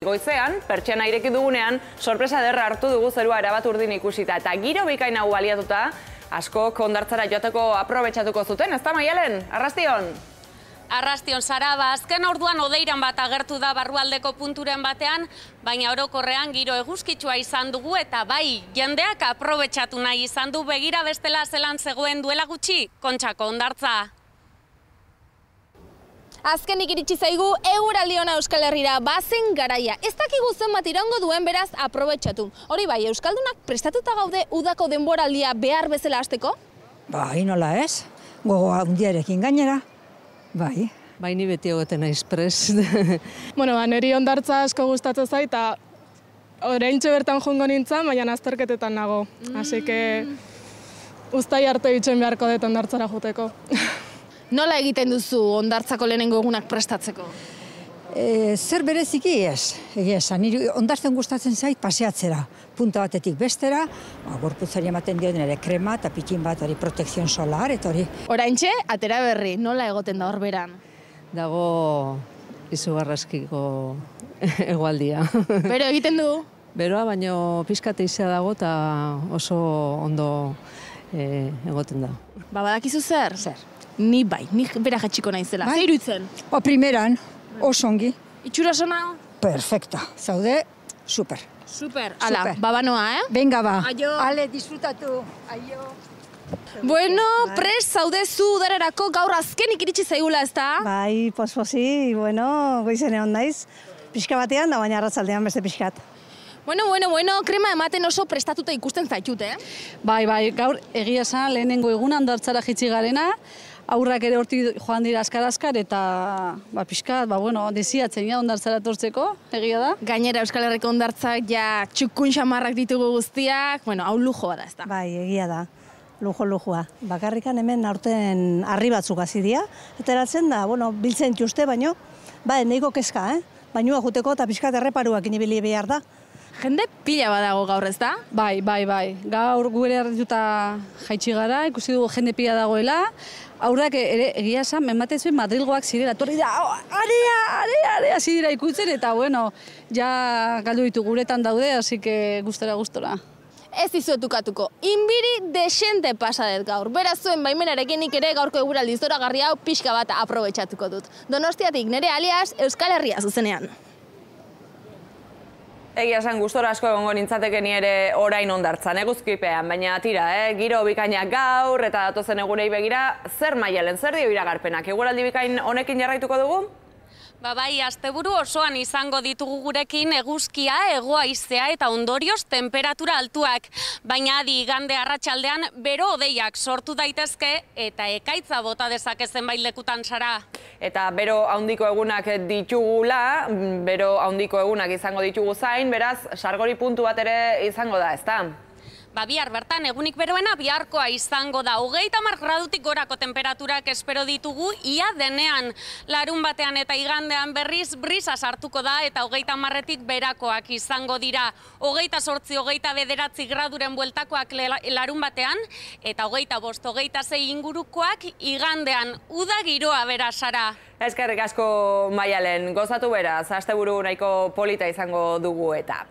Goizean, pertsiana ireki dugunean, sorpresa ederra hartu dugu zerua erabat urdin ikusita. Eta giro bikain hau baliatuta, askok hondartzara joateko aprobetxatuko zuten, ezta Maialen? Arrastion! Arrastion, Sara, azken orduan odeiran bat agertu da barrualdeko punturen batean, baina orokorrean giro eguzkitsua izan dugu eta bai, jendeak aprobetxatu nahi izan du begira bestela zelan zegoen duela gutxi, Kontxako hondartza. Azkenik iritsi zaigu eguraldi ona Euskal Herrira bazen garaia. Ez dakigu zenbat iraungo duen beraz aprobetxatu. Hori bai, euskaldunak prestatuta gaude udako denboraldia behar bezala hasteko? Bai, nola ez? Gogo handiarekin gainera. Bai. Bai, ni beti egoten naiz prest. Niri hondartza asko gustatzen zait, eta oraintxe bertan joango nintzen, baina azterketetan nago. Así que uztai arte itxen beharko dut hondartzara joteko. Nola egiten duzu hondartzako lehenengo egunak prestatzeko? Zer bereziki ez. Egia esan, niri hondartzen gustatzen zait paseatzera. Punta batetik bestera, gorputzari ematen dio nire krema eta pikin bat hori protekzion solar, eta hori. Oraintxe, atera berri, nola egoten da horberan? Dago izugarraskiko egualdia. Bero egiten du? Beroa, baino pixkate izia dago eta oso ondo egoten da. Badakizu zer? Zer. Ni bai, ni bera jetxiko naizela. Bai? Zer iruditzen? Primeran, oso ongi. Itxura sona? Perfecta. Zaude, super. Super. Ala, babanoa, Venga, ba. Aio. Ale, disfrutatu. Aio. Bueno, prest zaude zu udararako gaur azkenik iritsi zaigula, ezta? Bai, posposi, bueno, goizen egon naiz. Pixka batean, da baina arratzaldean beste pixkat. Bueno, krema ematen oso prestatuta ikusten zaitut, Bai, gaur egia esan lehenengo egunan hondartzara jitsi garena, aurrak ere hortik joan dira azkar-azkar eta pixkat, desiatzen hondartzara tortzeko, egia da. Gainera Euskal Herriko hondartzak ja txukun xamarrak ditugu guztiak, hau lujoa da, ezta? Bai, egia da, lujua. Bakarrikan hemen aurten harri batzuk hasi dira, eta eratzen da, biltzen txuste baino, neiko kezka, bainua juteko eta pixkat erreparuak inibili behar da. Jende pila badago gaur, ezta? Bai. Gaur gure harrituta jaitsi gara, ikusi dugu jende pila dagoela. Aurrak ere egia esan, ematen zuen Madrilgoak zirela. Torri da, area, hasi dira ikutzen, eta ja galdu ditu guretan daude, hasi que gustora. Ez dizuetukatuko, inbiri desente pasadet gaur. Beraz zuen baimenarekin nik ere gaurko eguraldi zoragarri hau pixka bat aprobetxatuko dut. Donostiatik nere alias Euskal Herria zuzenean. Egia esan gustora asko egongo nintzateke ni ere orain hondartzan, eguzkipean, baina tira, giro bikainak gaur eta datozen egurei begira, zer Maialen, zer dio iragarpenak? Eguraldi bikain honekin jarraituko dugu? Bai, asteburu osoan izango ditugu gurekin eguzkia, hego-haizea eta ondorioz temperatura altuak. Baina adi igande arratsaldean bero hodeiak sortu daitezke eta ekaitza bota dezake zenbait lekutan, Sara. Eta bero handiko egunak ditugula, bero handiko egunak izango ditugu zain, beraz, sargori puntu bat ere izango da, ezta? Bihar bertan egunik beroena biharkoa izango da. 30 gradutik gorako temperaturak espero ditugu, ia denean larun batean eta igandean berriz brisa sartuko da eta 30etik berakoak izango dira. 28, 29 graduren bueltakoak larun batean eta 25, 26 ingurukoak igandean. Uda giroa bera, Sara. Eskerrik asko Maialen, gozatu beraz, asteburu nahiko polita izango dugu eta.